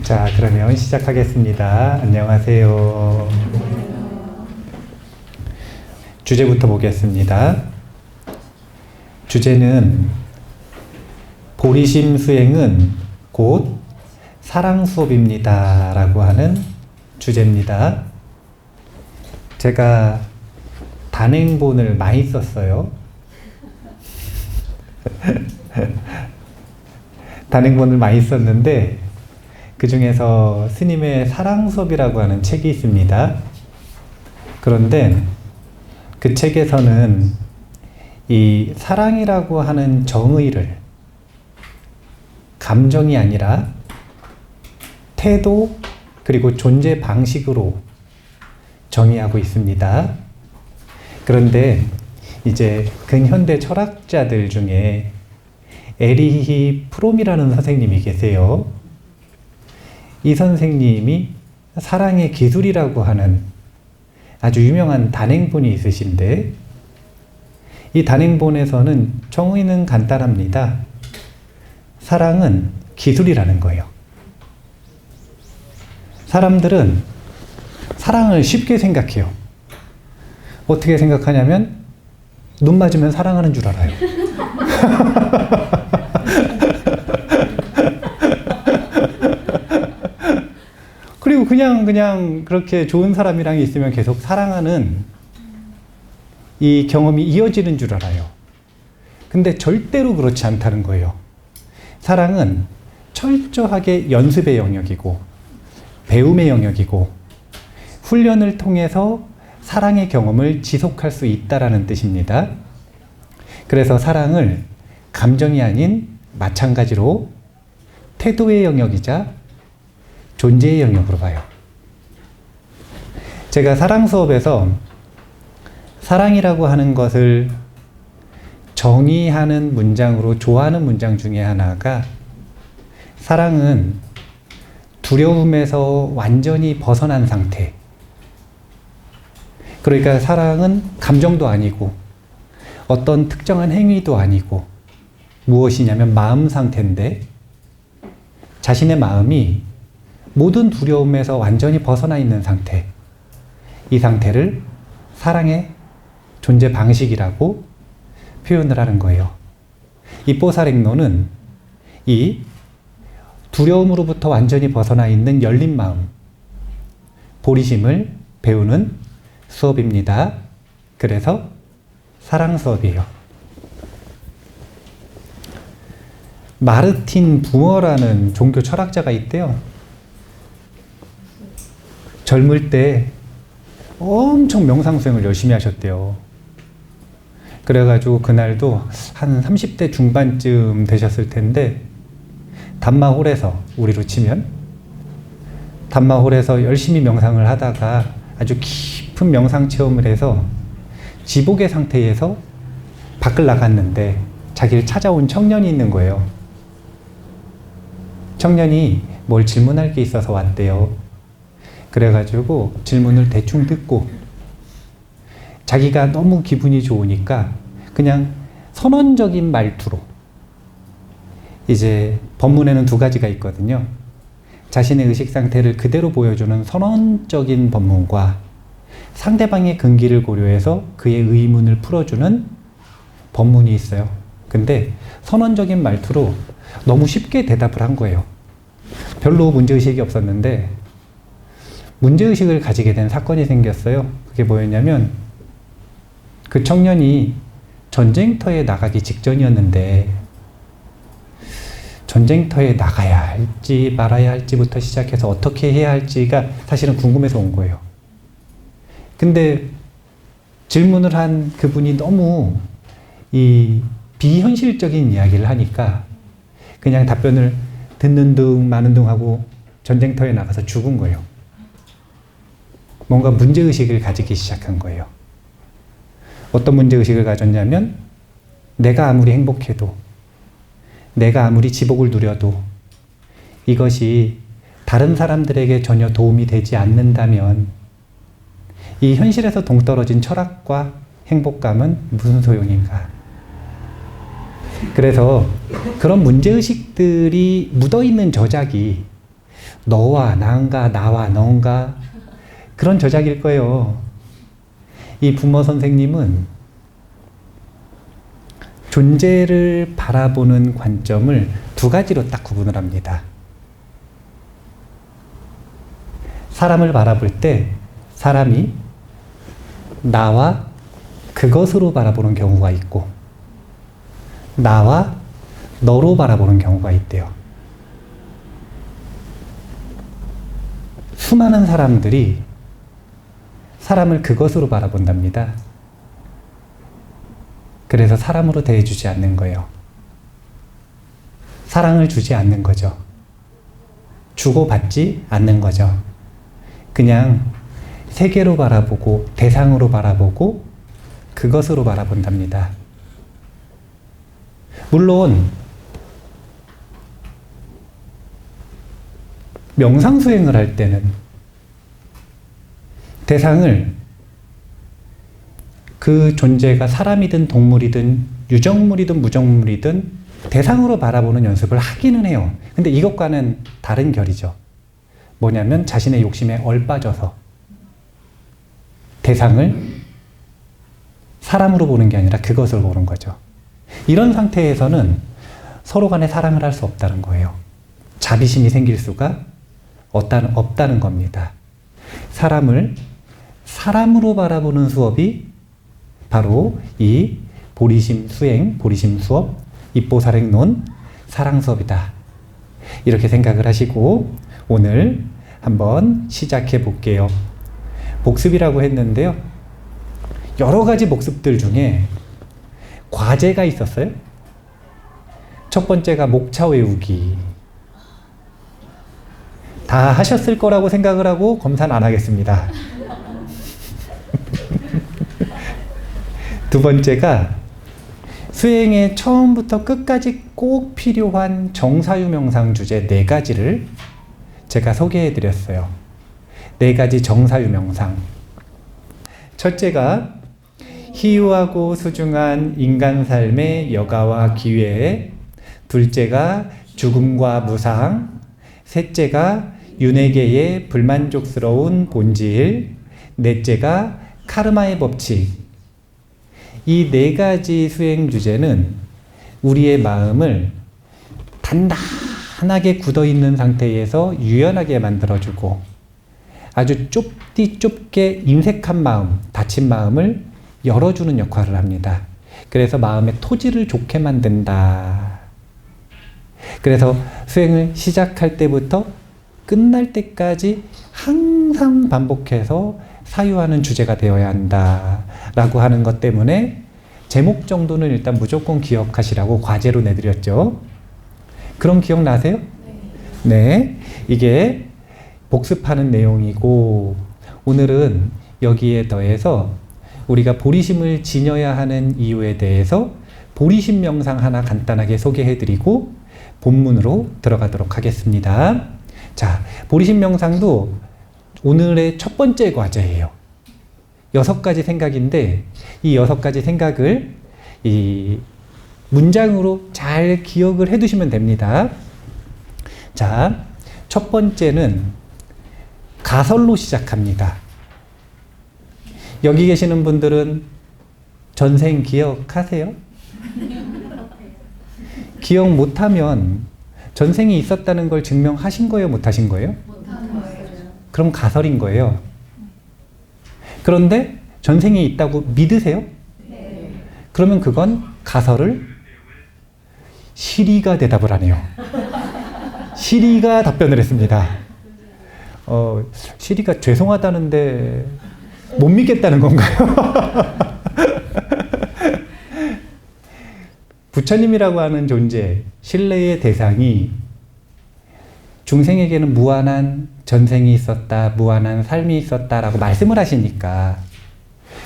자, 그러면 시작하겠습니다. 안녕하세요. 주제부터 보겠습니다. 주제는 보리심 수행은 곧 사랑 수업입니다 라고 하는 주제입니다. 제가 단행본을 많이 썼어요. 단행본을 많이 썼는데 그 중에서 스님의 사랑 수업이라고 하는 책이 있습니다. 그런데 그 책에서는 이 사랑이라고 하는 정의를 감정이 아니라 태도 그리고 존재 방식으로 정의하고 있습니다. 그런데 이제 근현대 철학자들 중에 에리히 프롬이라는 선생님이 계세요. 이 선생님이 사랑의 기술이라고 하는 아주 유명한 단행본이 있으신데 이 단행본에서는 정의는 간단합니다. 사랑은 기술이라는 거예요. 사람들은 사랑을 쉽게 생각해요. 어떻게 생각하냐면 눈 맞으면 사랑하는 줄 알아요. 그리고 그냥 그렇게 좋은 사람이랑 있으면 계속 사랑하는 이 경험이 이어지는 줄 알아요. 근데 절대로 그렇지 않다는 거예요. 사랑은 철저하게 연습의 영역이고 배움의 영역이고 훈련을 통해서 사랑의 경험을 지속할 수 있다라는 뜻입니다. 그래서 사랑을 감정이 아닌 마찬가지로 태도의 영역이자 존재의 영역으로 봐요. 제가 사랑 수업에서 사랑이라고 하는 것을 정의하는 문장으로 좋아하는 문장 중에 하나가 사랑은 두려움에서 완전히 벗어난 상태. 그러니까 사랑은 감정도 아니고 어떤 특정한 행위도 아니고 무엇이냐면 마음 상태인데 자신의 마음이 모든 두려움에서 완전히 벗어나 있는 상태. 이 상태를 사랑의 존재 방식이라고 표현을 하는 거예요. 이 뽀사랭노는 이 두려움으로부터 완전히 벗어나 있는 열린 마음, 보리심을 배우는 수업입니다. 그래서 사랑 수업이에요. 마르틴 붕어라는 종교 철학자가 있대요. 젊을 때 엄청 명상수행을 열심히 하셨대요. 그래가지고 그날도 한 30대 중반쯤 되셨을 텐데 담마홀에서 우리로 치면 담마홀에서 열심히 명상을 하다가 아주 깊은 명상 체험을 해서 지복의 상태에서 밖을 나갔는데 자기를 찾아온 청년이 있는 거예요. 청년이 뭘 질문할 게 있어서 왔대요. 그래가지고 질문을 대충 듣고 자기가 너무 기분이 좋으니까 그냥 선언적인 말투로 이제 법문에는 두 가지가 있거든요. 자신의 의식 상태를 그대로 보여주는 선언적인 법문과 상대방의 근기를 고려해서 그의 의문을 풀어주는 법문이 있어요. 근데 선언적인 말투로 너무 쉽게 대답을 한 거예요. 별로 문제의식이 없었는데 문제의식을 가지게 된 사건이 생겼어요. 그게 뭐였냐면 그 청년이 전쟁터에 나가기 직전이었는데 전쟁터에 나가야 할지 말아야 할지부터 시작해서 어떻게 해야 할지가 사실은 궁금해서 온 거예요. 근데 질문을 한 그분이 너무 이 비현실적인 이야기를 하니까 그냥 답변을 듣는 둥 마는 둥 하고 전쟁터에 나가서 죽은 거예요. 뭔가 문제의식을 가지기 시작한 거예요. 어떤 문제의식을 가졌냐면 내가 아무리 행복해도 내가 아무리 지복을 누려도 이것이 다른 사람들에게 전혀 도움이 되지 않는다면 이 현실에서 동떨어진 철학과 행복감은 무슨 소용인가? 그래서 그런 문제의식들이 묻어있는 저작이 너와 나인가 나와 너인가 그런 저작일 거예요. 이 부모 선생님은 존재를 바라보는 관점을 두 가지로 딱 구분을 합니다. 사람을 바라볼 때 사람이 나와 그것으로 바라보는 경우가 있고 나와 너로 바라보는 경우가 있대요. 수많은 사람들이 사람을 그것으로 바라본답니다. 그래서 사람으로 대해주지 않는 거예요. 사랑을 주지 않는 거죠. 주고받지 않는 거죠. 그냥 세계로 바라보고 대상으로 바라보고 그것으로 바라본답니다. 물론 명상수행을 할 때는 대상을 그 존재가 사람이든 동물이든 유정물이든 무정물이든 대상으로 바라보는 연습을 하기는 해요. 근데 이것과는 다른 결이죠. 뭐냐면 자신의 욕심에 얼빠져서 대상을 사람으로 보는 게 아니라 그것을 보는 거죠. 이런 상태에서는 서로 간에 사랑을 할 수 없다는 거예요. 자비심이 생길 수가 없다는 겁니다. 사람을 사람으로 바라보는 수업이 바로 이 보리심 수행, 보리심 수업, 입보살행론, 사랑 수업이다. 이렇게 생각을 하시고 오늘 한번 시작해 볼게요. 복습이라고 했는데요. 여러 가지 복습들 중에 과제가 있었어요. 첫 번째가 목차 외우기. 다 하셨을 거라고 생각을 하고 검사는 안 하겠습니다. 두 번째가 수행의 처음부터 끝까지 꼭 필요한 정사유명상 주제 4가지를 제가 소개해 드렸어요. 4가지 정사유명상. 첫째가 희유하고 소중한 인간 삶의 여가와 기회. 둘째가 죽음과 무상. 셋째가 윤회계의 불만족스러운 본질. 넷째가 카르마의 법칙. 이 4가지 수행 주제는 우리의 마음을 단단하게 굳어있는 상태에서 유연하게 만들어주고 아주 좁게 인색한 마음, 닫힌 마음을 열어주는 역할을 합니다. 그래서 마음의 토지를 좋게 만든다. 그래서 수행을 시작할 때부터 끝날 때까지 항상 반복해서 사유하는 주제가 되어야 한다 라고 하는 것 때문에 제목 정도는 일단 무조건 기억하시라고 과제로 내드렸죠. 그럼 기억나세요? 네. 이게 복습하는 내용이고 오늘은 여기에 더해서 우리가 보리심을 지녀야 하는 이유에 대해서 보리심 명상 하나 간단하게 소개해드리고 본문으로 들어가도록 하겠습니다. 자, 보리심 명상도 오늘의 첫 번째 과제예요. 6가지 생각인데 이 6가지 생각을 이 문장으로 잘 기억을 해 두시면 됩니다. 자, 첫 번째는 가설로 시작합니다. 여기 계시는 분들은 전생 기억하세요? 기억 못하면 전생이 있었다는 걸 증명하신 거예요? 못하신 거예요? 그럼 가설인 거예요. 그런데 전생이 있다고 믿으세요? 네. 그러면 그건 가설을 시리가 대답을 하네요. 시리가 답변을 했습니다. 시리가 죄송하다는데 못 믿겠다는 건가요? 부처님이라고 하는 존재, 신뢰의 대상이 중생에게는 무한한 전생이 있었다, 무한한 삶이 있었다라고 말씀을 하시니까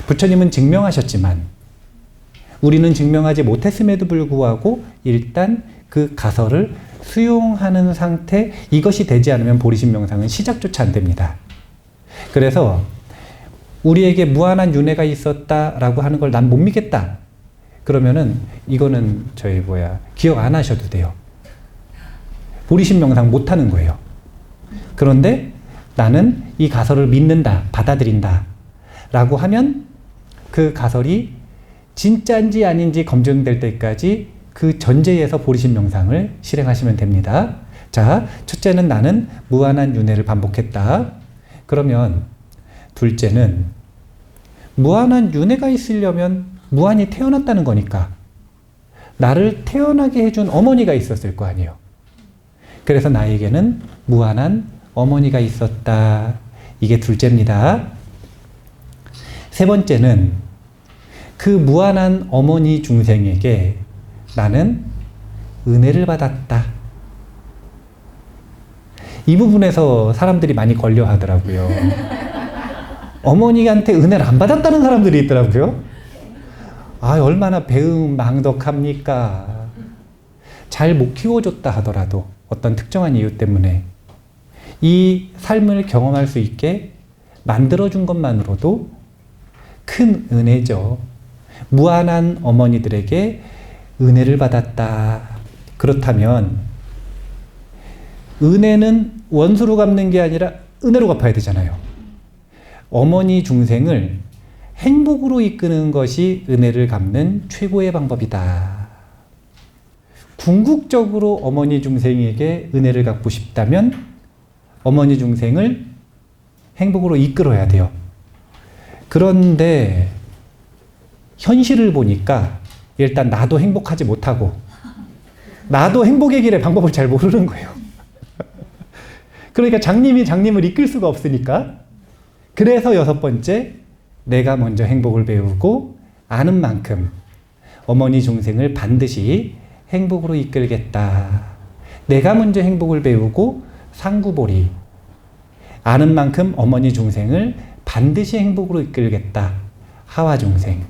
부처님은 증명하셨지만 우리는 증명하지 못했음에도 불구하고 일단 그 가설을 수용하는 상태, 이것이 되지 않으면 보리심 명상은 시작조차 안 됩니다. 그래서 우리에게 무한한 윤회가 있었다라고 하는 걸 난 못 믿겠다. 그러면은 이거는 기억 안 하셔도 돼요. 보리심 명상 못 하는 거예요. 그런데 나는 이 가설을 믿는다, 받아들인다 라고 하면 그 가설이 진짜인지 아닌지 검증될 때까지 그 전제에서 보리심 명상을 실행하시면 됩니다. 자, 첫째는 나는 무한한 윤회를 반복했다. 그러면 둘째는 무한한 윤회가 있으려면 무한히 태어났다는 거니까 나를 태어나게 해준 어머니가 있었을 거 아니에요. 그래서 나에게는 무한한 어머니가 있었다. 이게 둘째입니다. 세 번째는 그 무한한 어머니 중생에게 나는 은혜를 받았다. 이 부분에서 사람들이 많이 걸려 하더라고요. 어머니한테 은혜를 안 받았다는 사람들이 있더라고요. 아, 얼마나 배은망덕합니까? 잘 못 키워줬다 하더라도 어떤 특정한 이유 때문에 이 삶을 경험할 수 있게 만들어준 것만으로도 큰 은혜죠. 무한한 어머니들에게 은혜를 받았다. 그렇다면 은혜는 원수로 갚는 게 아니라 은혜로 갚아야 되잖아요. 어머니 중생을 행복으로 이끄는 것이 은혜를 갚는 최고의 방법이다. 궁극적으로 어머니 중생에게 은혜를 갚고 싶다면 어머니 중생을 행복으로 이끌어야 돼요. 그런데 현실을 보니까 일단 나도 행복하지 못하고 나도 행복의 길의 방법을 잘 모르는 거예요. 그러니까 장님이 장님을 이끌 수가 없으니까 그래서 여섯 번째, 내가 먼저 행복을 배우고 아는 만큼 어머니 중생을 반드시 행복으로 이끌겠다. 내가 먼저 행복을 배우고 상구보리, 아는 만큼 어머니 중생을 반드시 행복으로 이끌겠다. 하와 중생.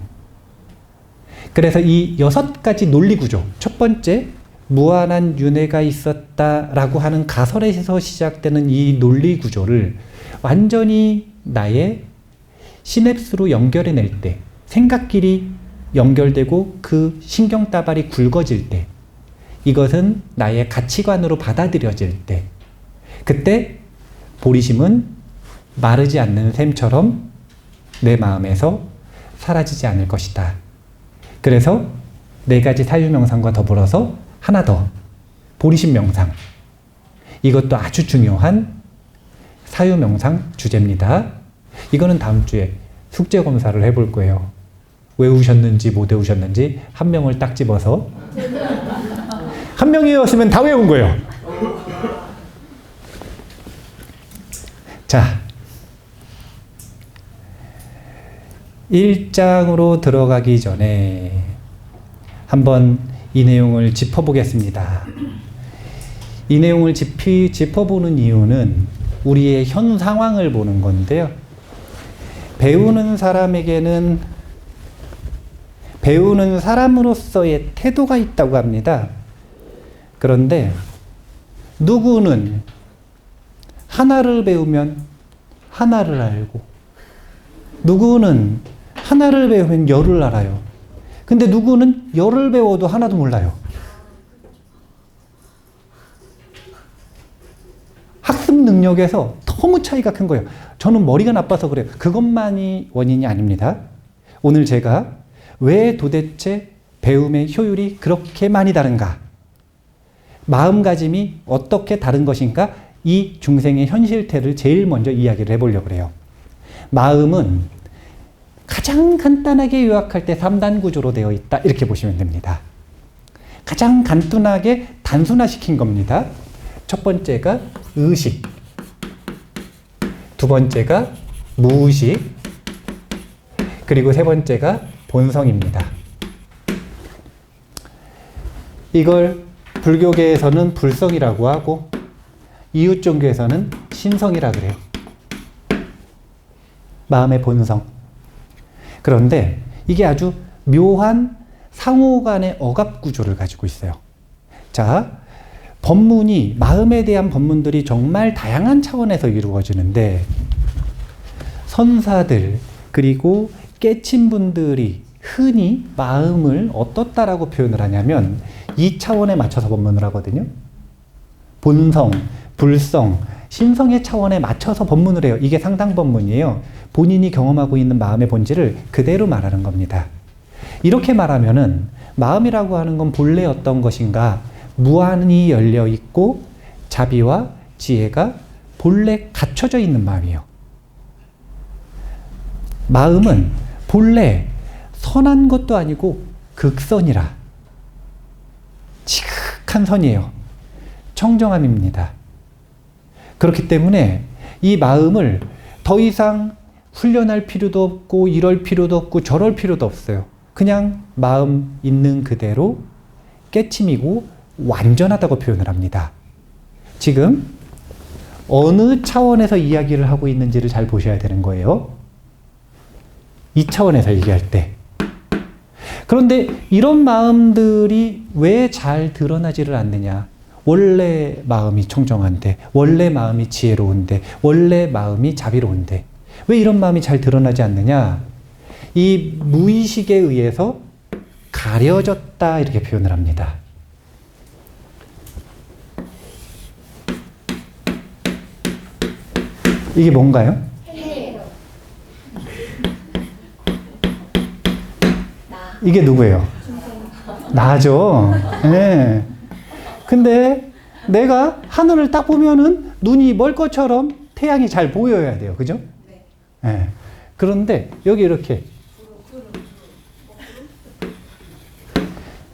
그래서 이 여섯 가지 논리 구조, 첫 번째 무한한 윤회가 있었다라고 하는 가설에서 시작되는 이 논리 구조를 완전히 나의 시냅스로 연결해낼 때, 생각끼리 연결되고 그 신경따발이 굵어질 때, 이것은 나의 가치관으로 받아들여질 때, 그때 보리심은 마르지 않는 샘처럼 내 마음에서 사라지지 않을 것이다. 그래서 네 가지 사유명상과 더불어서 하나 더, 보리심 명상. 이것도 아주 중요한 사유명상 주제입니다. 이거는 다음 주에 숙제 검사를 해볼 거예요. 외우셨는지 못 외우셨는지 한 명을 딱 집어서 한 명이었으면 다 외운 거예요. 자, 1장으로 들어가기 전에 한번 이 내용을 짚어보겠습니다. 이 내용을 짚어보는 이유는 우리의 현 상황을 보는 건데요. 배우는 사람에게는 배우는 사람으로서의 태도가 있다고 합니다. 그런데 누구는 하나를 배우면 하나를 알고, 누구는 하나를 배우면 열을 알아요. 근데 누구는 열을 배워도 하나도 몰라요. 학습 능력에서 너무 차이가 큰 거예요. 저는 머리가 나빠서 그래요. 그것만이 원인이 아닙니다. 오늘 제가 왜 도대체 배움의 효율이 그렇게 많이 다른가? 마음가짐이 어떻게 다른 것인가? 이 중생의 현실태를 제일 먼저 이야기를 해보려고 그래요. 마음은 가장 간단하게 요약할 때 3단 구조로 되어 있다. 이렇게 보시면 됩니다. 가장 간단하게 단순화시킨 겁니다. 첫 번째가 의식, 두 번째가 무의식, 그리고 세 번째가 본성입니다. 이걸 불교계에서는 불성이라고 하고 이웃 종교에서는 신성이라고 그래요. 마음의 본성. 그런데 이게 아주 묘한 상호 간의 억압 구조를 가지고 있어요. 자, 법문이, 마음에 대한 법문들이 정말 다양한 차원에서 이루어지는데 선사들 그리고 깨친 분들이 흔히 마음을 어떻다라고 표현을 하냐면 이 차원에 맞춰서 법문을 하거든요. 본성, 불성, 신성의 차원에 맞춰서 법문을 해요. 이게 상당법문이에요. 본인이 경험하고 있는 마음의 본질을 그대로 말하는 겁니다. 이렇게 말하면은 마음이라고 하는 건 본래 어떤 것인가? 무한히 열려 있고 자비와 지혜가 본래 갖춰져 있는 마음이에요. 마음은 본래 선한 것도 아니고 극선이라 지극한 선이에요. 청정함입니다. 그렇기 때문에 이 마음을 더 이상 훈련할 필요도 없고 이럴 필요도 없고 저럴 필요도 없어요. 그냥 마음 있는 그대로 깨침이고 완전하다고 표현을 합니다. 지금 어느 차원에서 이야기를 하고 있는지를 잘 보셔야 되는 거예요. 이 차원에서 얘기할 때. 그런데 이런 마음들이 왜 잘 드러나지를 않느냐? 원래 마음이 청정한데, 원래 마음이 지혜로운데, 원래 마음이 자비로운데 왜 이런 마음이 잘 드러나지 않느냐? 이 무의식에 의해서 가려졌다 이렇게 표현을 합니다. 이게 뭔가요? 이게 누구예요? 나죠. 네. 근데 내가 하늘을 딱 보면은 눈이 멀 것처럼 태양이 잘 보여야 돼요. 그죠? 네. 그런데 여기 이렇게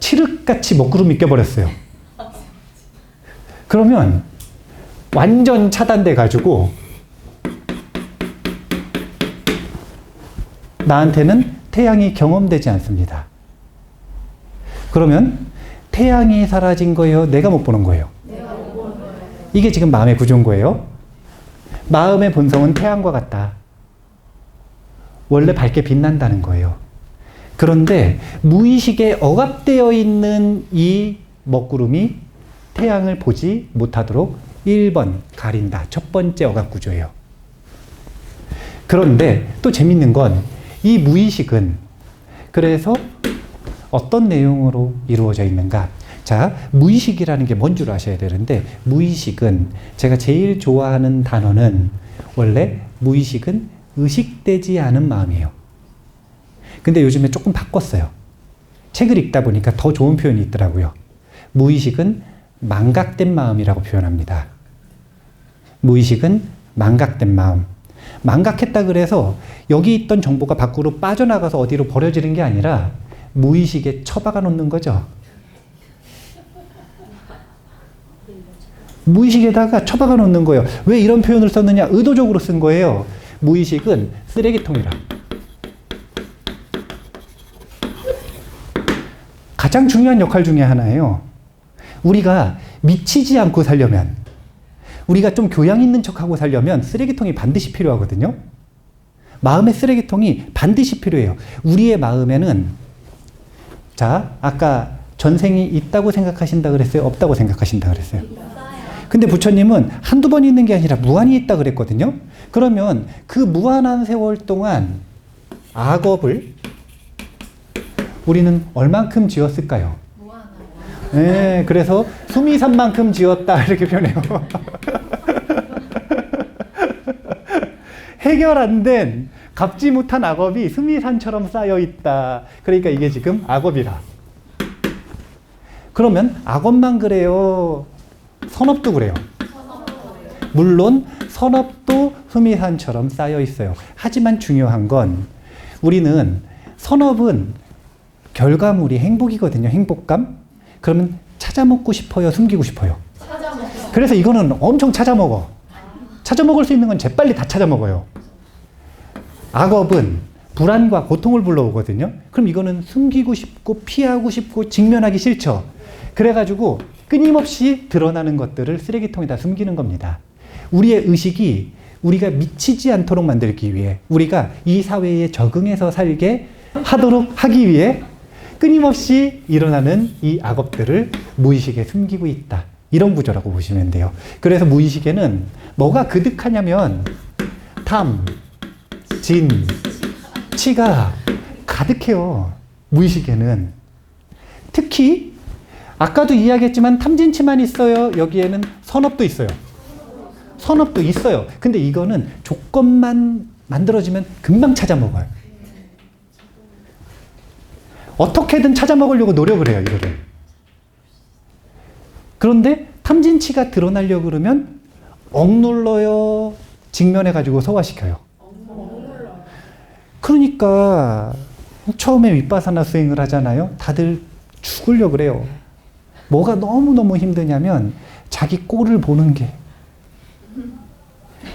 칠흑같이 먹구름이 껴버렸어요. 그러면 완전 차단돼 가지고 나한테는 태양이 경험되지 않습니다. 그러면 태양이 사라진 거예요? 내가 못 보는 거예요? 이게 지금 마음의 구조인 거예요. 마음의 본성은 태양과 같다. 원래 밝게 빛난다는 거예요. 그런데 무의식에 억압되어 있는 이 먹구름이 태양을 보지 못하도록 1번 가린다. 첫 번째 억압 구조예요. 그런데 또 재밌는 건 이 무의식은 그래서 어떤 내용으로 이루어져 있는가? 자, 무의식이라는 게 뭔 줄 아셔야 되는데, 무의식은 제가 제일 좋아하는 단어는 원래 무의식은 의식되지 않은 마음이에요. 근데 요즘에 조금 바꿨어요. 책을 읽다 보니까 더 좋은 표현이 있더라고요. 무의식은 망각된 마음이라고 표현합니다. 무의식은 망각된 마음. 망각했다 그래서 여기 있던 정보가 밖으로 빠져나가서 어디로 버려지는 게 아니라 무의식에 처박아 놓는 거죠. 무의식에다가 처박아 놓는 거예요. 왜 이런 표현을 썼느냐? 의도적으로 쓴 거예요. 무의식은 쓰레기통이라. 가장 중요한 역할 중에 하나예요. 우리가 미치지 않고 살려면, 우리가 좀 교양 있는 척하고 살려면 쓰레기통이 반드시 필요하거든요. 마음의 쓰레기통이 반드시 필요해요. 우리의 마음에는, 자, 아까 전생이 있다고 생각하신다 그랬어요? 없다고 생각하신다 그랬어요? 근데 부처님은 한두 번 있는 게 아니라 무한히 있다 그랬거든요. 그러면 그 무한한 세월 동안 악업을 우리는 얼만큼 지었을까요? 네, 그래서 수미산만큼 지었다 이렇게 표현해요. 해결 안 된 갚지 못한 악업이 수미산처럼 쌓여 있다. 그러니까 이게 지금 악업이라. 그러면 악업만 그래요? 선업도 그래요? 물론 선업도 수미산처럼 쌓여 있어요. 하지만 중요한 건 우리는 선업은 결과물이 행복이거든요. 행복감. 그러면 찾아먹고 싶어요? 숨기고 싶어요? 그래서 이거는 엄청 찾아먹어. 찾아먹을 수 있는 건 재빨리 다 찾아먹어요. 악업은 불안과 고통을 불러오거든요. 그럼 이거는 숨기고 싶고 피하고 싶고 직면하기 싫죠. 그래가지고 끊임없이 드러나는 것들을 쓰레기통에다 숨기는 겁니다. 우리의 의식이 우리가 미치지 않도록 만들기 위해, 우리가 이 사회에 적응해서 살게 하도록 하기 위해 끊임없이 일어나는 이 악업들을 무의식에 숨기고 있다. 이런 구조라고 보시면 돼요. 그래서 무의식에는 뭐가 그득하냐면 탐, 진, 치가 가득해요. 무의식에는. 특히 아까도 이야기했지만 탐진치만 있어요? 여기에는 선업도 있어요. 선업도 있어요. 근데 이거는 조건만 만들어지면 금방 찾아먹어요. 어떻게든 찾아먹으려고 노력을 해요, 이거를. 그런데 탐진치가 드러나려고 그러면 억눌러요, 직면해가지고 소화시켜요. 그러니까 처음에 윗바사나 수행을 하잖아요. 다들 죽으려고 그래요. 뭐가 너무너무 힘드냐면 자기 꼴을 보는 게.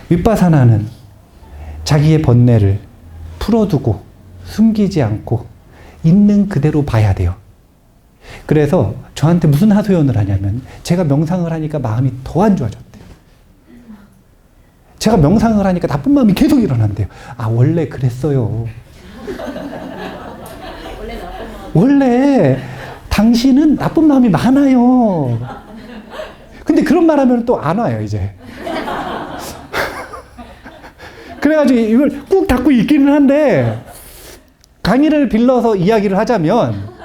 윗바사나는 자기의 번뇌를 풀어두고 숨기지 않고 있는 그대로 봐야 돼요. 그래서 저한테 무슨 하소연을 하냐면 제가 명상을 하니까 마음이 더 안 좋아졌대요. 제가 명상을 하니까 나쁜 마음이 계속 일어난대요. 아, 원래 그랬어요. 원래 당신은 나쁜 마음이 많아요. 근데 그런 말 하면 또 안 와요, 이제. 그래가지고 이걸 꾹 닫고 있기는 한데, 강의를 빌려서 이야기를 하자면,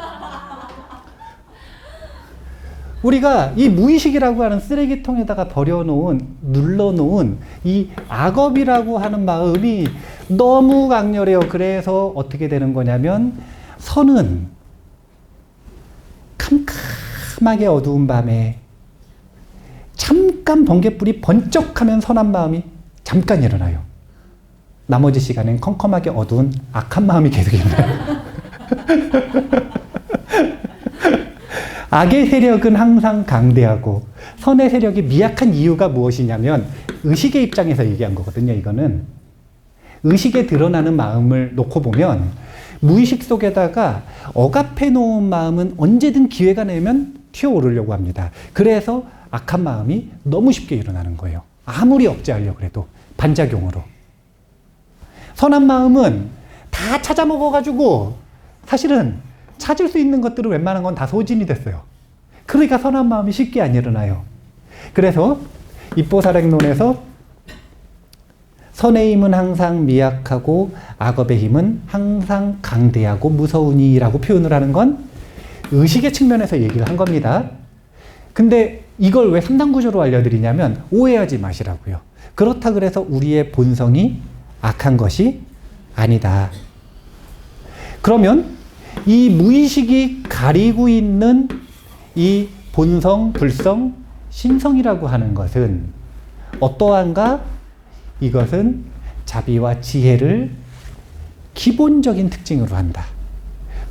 우리가 이 무의식이라고 하는 쓰레기통에다가 버려놓은, 눌러놓은 이 악업이라고 하는 마음이 너무 강렬해요. 그래서 어떻게 되는 거냐면, 선은 캄캄하게 어두운 밤에 잠깐 번갯불이 번쩍하면 선한 마음이 잠깐 일어나요. 나머지 시간엔 컴컴하게 어두운 악한 마음이 계속 일어나요. 악의 세력은 항상 강대하고 선의 세력이 미약한 이유가 무엇이냐면 의식의 입장에서 얘기한 거거든요. 이거는 의식에 드러나는 마음을 놓고 보면 무의식 속에다가 억압해 놓은 마음은 언제든 기회가 되면 튀어오르려고 합니다. 그래서 악한 마음이 너무 쉽게 일어나는 거예요. 아무리 억제하려고 해도 반작용으로. 선한 마음은 다 찾아먹어가지고 사실은 찾을 수 있는 것들은 웬만한 건 다 소진이 됐어요. 그러니까 선한 마음이 쉽게 안 일어나요. 그래서 입보사랭론에서 선의 힘은 항상 미약하고 악업의 힘은 항상 강대하고 무서우니라고 표현을 하는 건 의식의 측면에서 얘기를 한 겁니다. 근데 이걸 왜 3단 구조로 알려드리냐면 오해하지 마시라고요. 그렇다 그래서 우리의 본성이 악한 것이 아니다. 그러면 이 무의식이 가리고 있는 이 본성, 불성, 심성이라고 하는 것은 어떠한가? 이것은 자비와 지혜를 기본적인 특징으로 한다.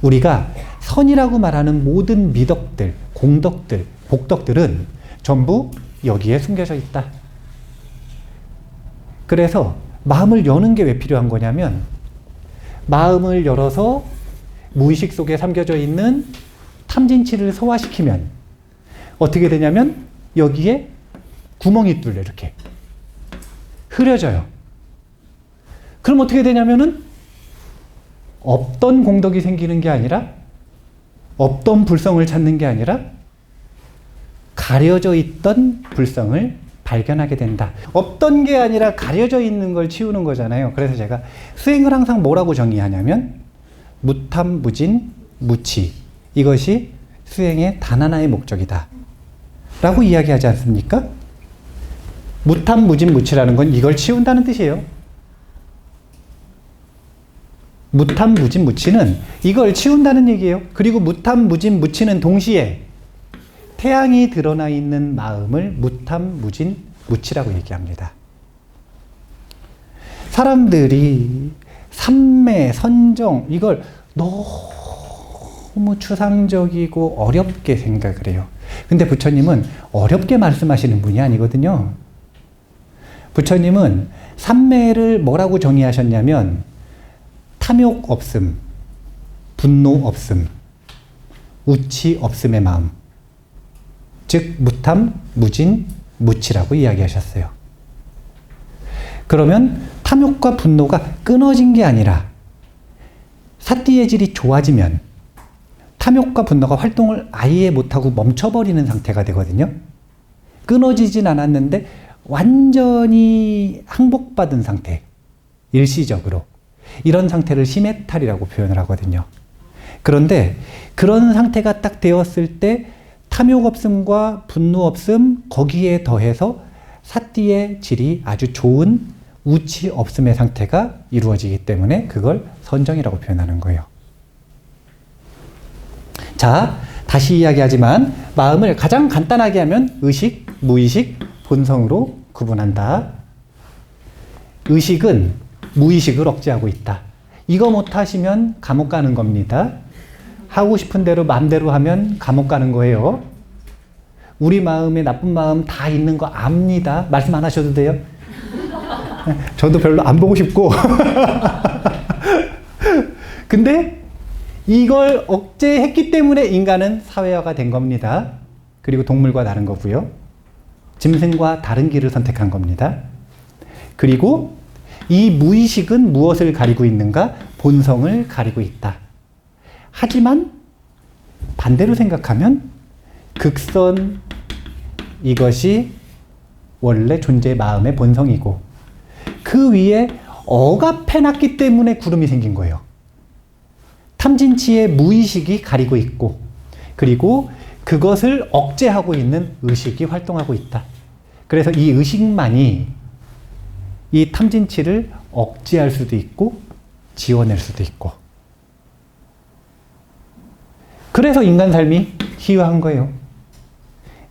우리가 선이라고 말하는 모든 미덕들, 공덕들, 복덕들은 전부 여기에 숨겨져 있다. 그래서 마음을 여는 게 왜 필요한 거냐면 마음을 열어서 무의식 속에 삼겨져 있는 탐진치를 소화시키면 어떻게 되냐면 여기에 구멍이 뚫려 이렇게 흐려져요. 그럼 어떻게 되냐면은 없던 공덕이 생기는 게 아니라 없던 불성을 찾는 게 아니라 가려져 있던 불성을 발견하게 된다. 없던 게 아니라 가려져 있는 걸 치우는 거잖아요. 그래서 제가 수행을 항상 뭐라고 정의하냐면 무탐, 무진, 무치. 이것이 수행의 단 하나의 목적이다. 라고 이야기하지 않습니까? 무탐, 무진, 무치라는 건 이걸 치운다는 뜻이에요. 무탐, 무진, 무치는 이걸 치운다는 얘기예요. 그리고 무탐, 무진, 무치는 동시에 태양이 드러나 있는 마음을 무탐, 무진, 무치라고 얘기합니다. 사람들이 삼매, 선정 이걸 너무 추상적이고 어렵게 생각을 해요. 근데 부처님은 어렵게 말씀하시는 분이 아니거든요. 부처님은 삼매를 뭐라고 정의하셨냐면 탐욕 없음, 분노 없음, 우치 없음의 마음. 즉 무탐, 무진, 무치라고 이야기하셨어요. 그러면 탐욕과 분노가 끊어진 게 아니라 사띠의 질이 좋아지면 탐욕과 분노가 활동을 아예 못하고 멈춰버리는 상태가 되거든요. 끊어지진 않았는데 완전히 항복받은 상태, 일시적으로. 이런 상태를 시메탈이라고 표현을 하거든요. 그런데 그런 상태가 딱 되었을 때 탐욕 없음과 분노 없음, 거기에 더해서 사띠의 질이 아주 좋은 우치 없음의 상태가 이루어지기 때문에 그걸 선정이라고 표현하는 거예요. 자, 다시 이야기하지만 마음을 가장 간단하게 하면 의식, 무의식, 본성으로 구분한다. 의식은 무의식을 억제하고 있다. 이거 못하시면 감옥 가는 겁니다. 하고 싶은 대로 마음대로 하면 감옥 가는 거예요. 우리 마음에 나쁜 마음 다 있는 거 압니다. 말씀 안 하셔도 돼요. 저도 별로 안 보고 싶고. 근데 이걸 억제했기 때문에 인간은 사회화가 된 겁니다. 그리고 동물과 다른 거고요. 짐승과 다른 길을 선택한 겁니다. 그리고 이 무의식은 무엇을 가리고 있는가? 본성을 가리고 있다. 하지만 반대로 생각하면 극선 이것이 원래 존재의 마음의 본성이고 그 위에 억압해놨기 때문에 구름이 생긴 거예요. 탐진치의 무의식이 가리고 있고 그리고 그것을 억제하고 있는 의식이 활동하고 있다. 그래서 이 의식만이 이 탐진치를 억제할 수도 있고 지워낼 수도 있고 그래서 인간 삶이 희화한 거예요.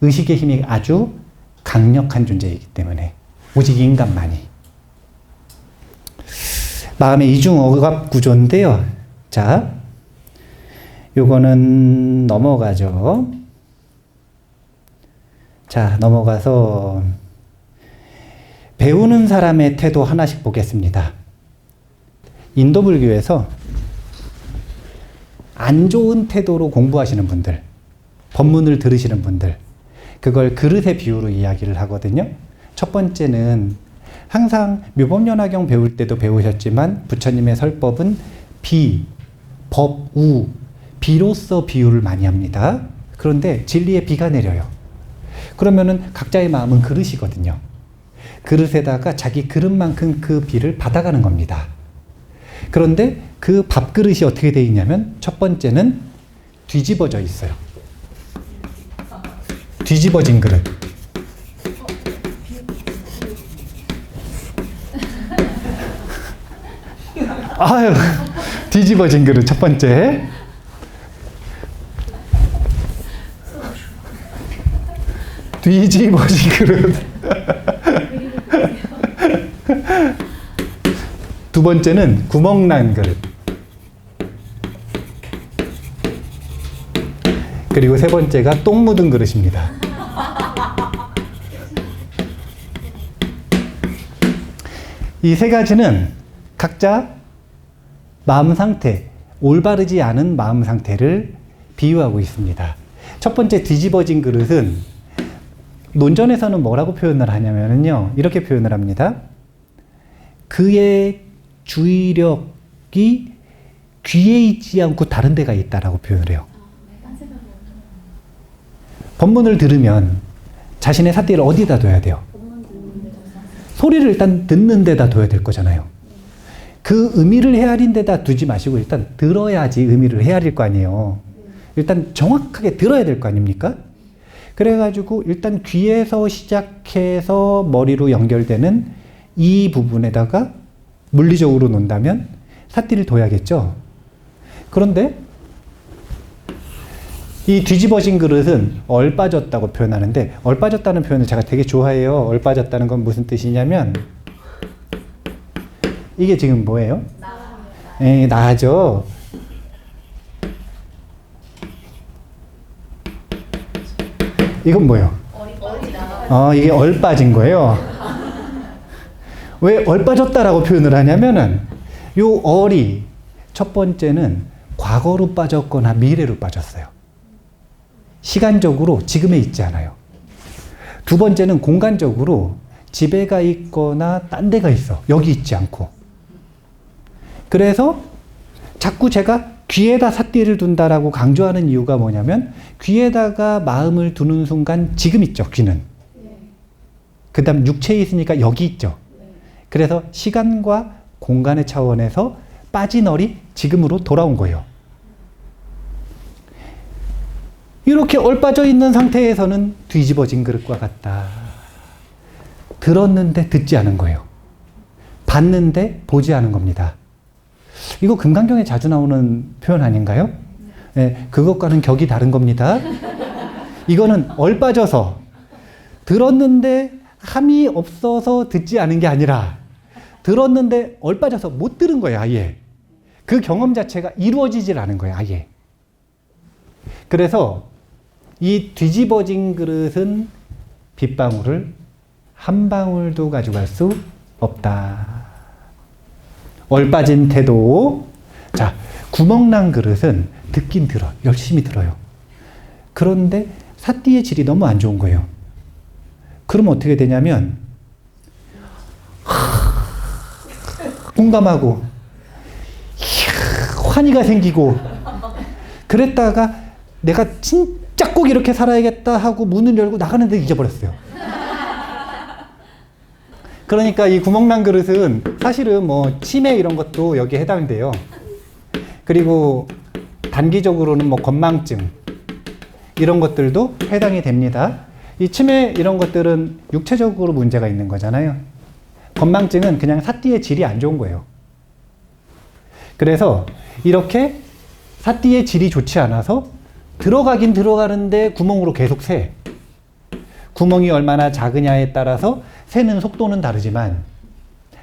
의식의 힘이 아주 강력한 존재이기 때문에 오직 인간만이. 마음의 이중억압 구조인데요. 자, 요거는 넘어가죠. 자, 넘어가서 배우는 사람의 태도 하나씩 보겠습니다. 인도 불교에서 안 좋은 태도로 공부하시는 분들, 법문을 들으시는 분들, 그걸 그릇의 비유로 이야기를 하거든요. 첫 번째는 항상 묘법연화경 배울 때도 배우셨지만 부처님의 설법은 비, 법, 우, 비로서 비유를 많이 합니다. 그런데 진리의 비가 내려요. 그러면은 각자의 마음은 그릇이거든요. 그릇에다가 자기 그릇만큼 그 비를 받아가는 겁니다. 그런데 그 밥그릇이 어떻게 되어 있냐면 첫 번째는 뒤집어져 있어요. 뒤집어진 그릇. 아유, 뒤집어진 그릇 첫 번째. 뒤집어진 그릇. 두 번째는 구멍난 그릇. 그리고 세 번째가 똥 묻은 그릇입니다. 이 세 가지는 각자 마음 상태, 올바르지 않은 마음 상태를 비유하고 있습니다. 첫 번째 뒤집어진 그릇은 논전에서는 뭐라고 표현을 하냐면요. 이렇게 표현을 합니다. 그의 주의력이 귀에 있지 않고 다른 데가 있다라고 표현을 해요. 법문을 들으면 자신의 삿대를 어디다 둬야 돼요? 소리를 일단 듣는 데다 둬야 될 거잖아요. 그 의미를 헤아린 데다 두지 마시고 일단 들어야지 의미를 헤아릴 거 아니에요. 일단 정확하게 들어야 될 거 아닙니까? 그래가지고 일단 귀에서 시작해서 머리로 연결되는 이 부분에다가 물리적으로 놓는다면 삿띠를 둬야겠죠. 그런데 이 뒤집어진 그릇은 얼빠졌다고 표현하는데 얼빠졌다는 표현을 제가 되게 좋아해요. 얼빠졌다는 건 무슨 뜻이냐면 이게 지금 뭐예요? 나죠. 이건 뭐예요? 이게 얼빠진 거예요. 왜 얼빠졌다라고 표현을 하냐면은 요 얼이 첫 번째는 과거로 빠졌거나 미래로 빠졌어요. 시간적으로 지금에 있지 않아요. 두 번째는 공간적으로 집에 가 있거나 딴 데가 있어. 여기 있지 않고. 그래서 자꾸 제가 귀에다 삿띠를 둔다라고 강조하는 이유가 뭐냐면 귀에다가 마음을 두는 순간 지금 있죠. 귀는. 그 다음 육체에 있으니까 여기 있죠. 그래서 시간과 공간의 차원에서 빠진 얼이 지금으로 돌아온 거예요. 이렇게 얼빠져 있는 상태에서는 뒤집어진 그릇과 같다. 들었는데 듣지 않은 거예요. 봤는데 보지 않은 겁니다. 이거 금강경에 자주 나오는 표현 아닌가요? 네, 그것과는 격이 다른 겁니다. 이거는 얼빠져서 들었는데 함이 없어서 듣지 않은 게 아니라 들었는데 얼빠져서 못 들은 거예요, 아예. 그 경험 자체가 이루어지질 않은 거예요, 아예. 그래서 이 뒤집어진 그릇은 빗방울을 한 방울도 가져갈 수 없다. 얼빠진 태도. 자, 구멍난 그릇은 듣긴 들어. 열심히 들어요. 그런데 사띠의 질이 너무 안 좋은 거예요. 그럼 어떻게 되냐면 공감하고 환희가 생기고 그랬다가 내가 진짜 꼭 이렇게 살아야겠다 하고 문을 열고 나가는데 잊어버렸어요. 그러니까 이 구멍난 그릇은 사실은 뭐 치매 이런 것도 여기에 해당돼요. 그리고 단기적으로는 뭐 건망증 이런 것들도 해당이 됩니다. 이 치매 이런 것들은 육체적으로 문제가 있는 거잖아요. 건망증은 그냥 사띠의 질이 안 좋은 거예요. 그래서 이렇게 사띠의 질이 좋지 않아서 들어가긴 들어가는데 구멍으로 계속 새. 구멍이 얼마나 작으냐에 따라서 새는 속도는 다르지만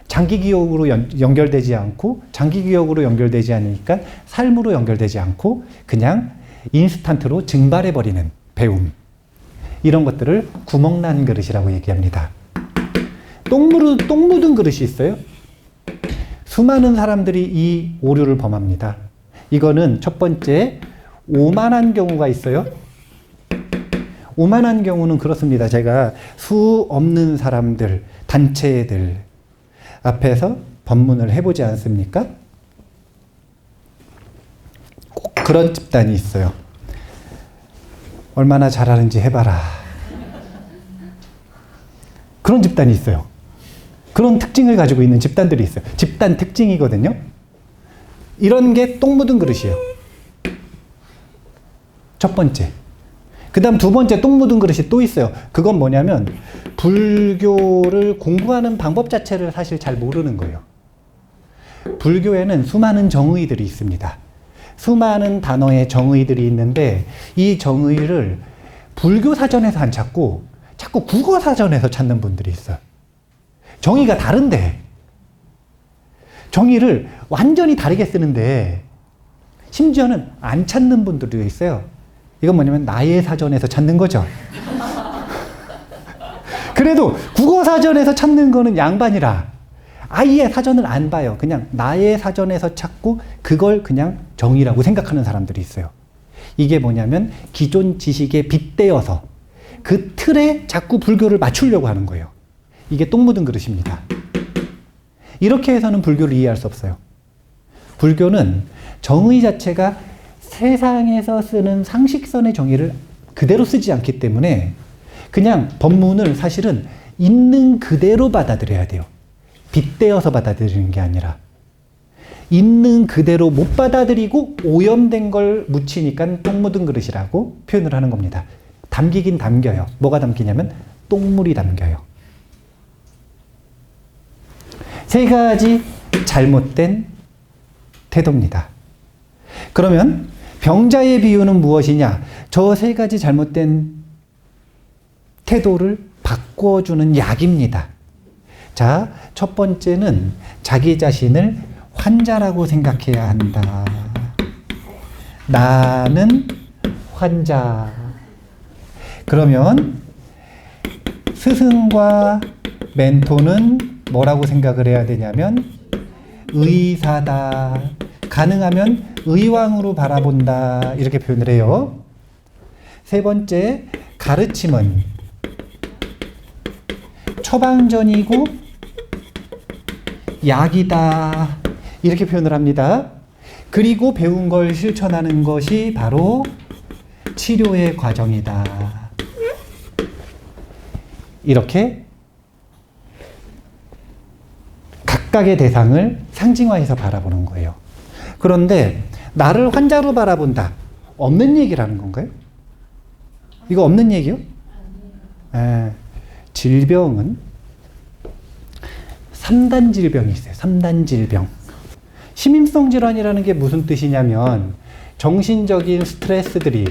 장기기억으로 연결되지 않고 장기기억으로 연결되지 않으니까 삶으로 연결되지 않고 그냥 인스턴트로 증발해버리는 배움. 이런 것들을 구멍난 그릇이라고 얘기합니다. 똥 묻은 그릇이 있어요. 수많은 사람들이 이 오류를 범합니다. 이거는 첫 번째 오만한 경우가 있어요. 오만한 경우는 그렇습니다. 제가 수 없는 사람들, 단체들 앞에서 법문을 해보지 않습니까? 꼭 그런 집단이 있어요. 얼마나 잘하는지 해봐라. 그런 집단이 있어요. 그런 특징을 가지고 있는 집단들이 있어요. 집단 특징이거든요. 이런 게 똥 묻은 그릇이에요. 첫 번째. 그 다음 두 번째 똥 묻은 그릇이 또 있어요. 그건 뭐냐면 불교를 공부하는 방법 자체를 사실 잘 모르는 거예요. 불교에는 수많은 정의들이 있습니다. 수많은 단어의 정의들이 있는데 이 정의를 불교 사전에서 안 찾고 자꾸 국어 사전에서 찾는 분들이 있어요. 정의가 다른데 정의를 완전히 다르게 쓰는데 심지어는 안 찾는 분들도 있어요. 이건 뭐냐면 나의 사전에서 찾는 거죠. 그래도 국어 사전에서 찾는 거는 양반이라 아예 사전을 안 봐요. 그냥 나의 사전에서 찾고 그걸 그냥 정의라고 생각하는 사람들이 있어요. 이게 뭐냐면 기존 지식에 빗대어서 그 틀에 자꾸 불교를 맞추려고 하는 거예요. 이게 똥 묻은 그릇입니다. 이렇게 해서는 불교를 이해할 수 없어요. 불교는 정의 자체가 세상에서 쓰는 상식선의 정의를 그대로 쓰지 않기 때문에 그냥 법문을 사실은 있는 그대로 받아들여야 돼요. 빗대어서 받아들이는 게 아니라 있는 그대로 못 받아들이고 오염된 걸 묻히니까 똥 묻은 그릇이라고 표현을 하는 겁니다. 담기긴 담겨요. 뭐가 담기냐면 똥물이 담겨요. 세 가지 잘못된 태도입니다. 그러면 병자의 비유는 무엇이냐? 저 세 가지 잘못된 태도를 바꿔주는 약입니다. 자, 첫 번째는 자기 자신을 환자라고 생각해야 한다. 나는 환자. 그러면 스승과 멘토는 뭐라고 생각을 해야 되냐면 의사다. 가능하면 의왕으로 바라본다. 이렇게 표현을 해요. 세 번째, 가르침은 처방전이고 약이다. 이렇게 표현을 합니다. 그리고 배운 걸 실천하는 것이 바로 치료의 과정이다. 이렇게 각각의 대상을 상징화해서 바라보는 거예요. 그런데 나를 환자로 바라본다. 없는 얘기라는 건가요? 이거 없는 얘기요? 질병은 3단 질병이 있어요. 3단 질병. 심임성 질환이라는 게 무슨 뜻이냐면 정신적인 스트레스들이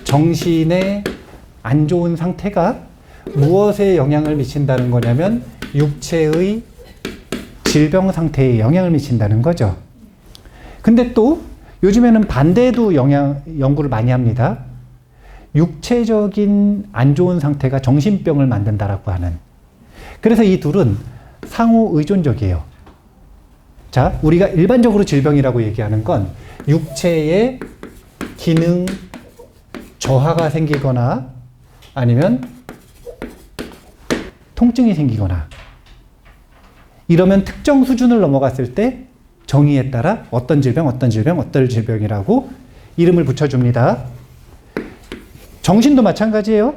정신의 안 좋은 상태가 무엇에 영향을 미친다는 거냐면 육체의 질병 상태에 영향을 미친다는 거죠. 근데 또 요즘에는 반대도 연구를 많이 합니다. 육체적인 안 좋은 상태가 정신병을 만든다라고 하는. 그래서 이 둘은 상호 의존적이에요. 자, 우리가 일반적으로 질병이라고 얘기하는 건 육체의 기능 저하가 생기거나 아니면 통증이 생기거나 이러면 특정 수준을 넘어갔을 때 정의에 따라 어떤 질병이라고 이름을 붙여줍니다. 정신도 마찬가지예요.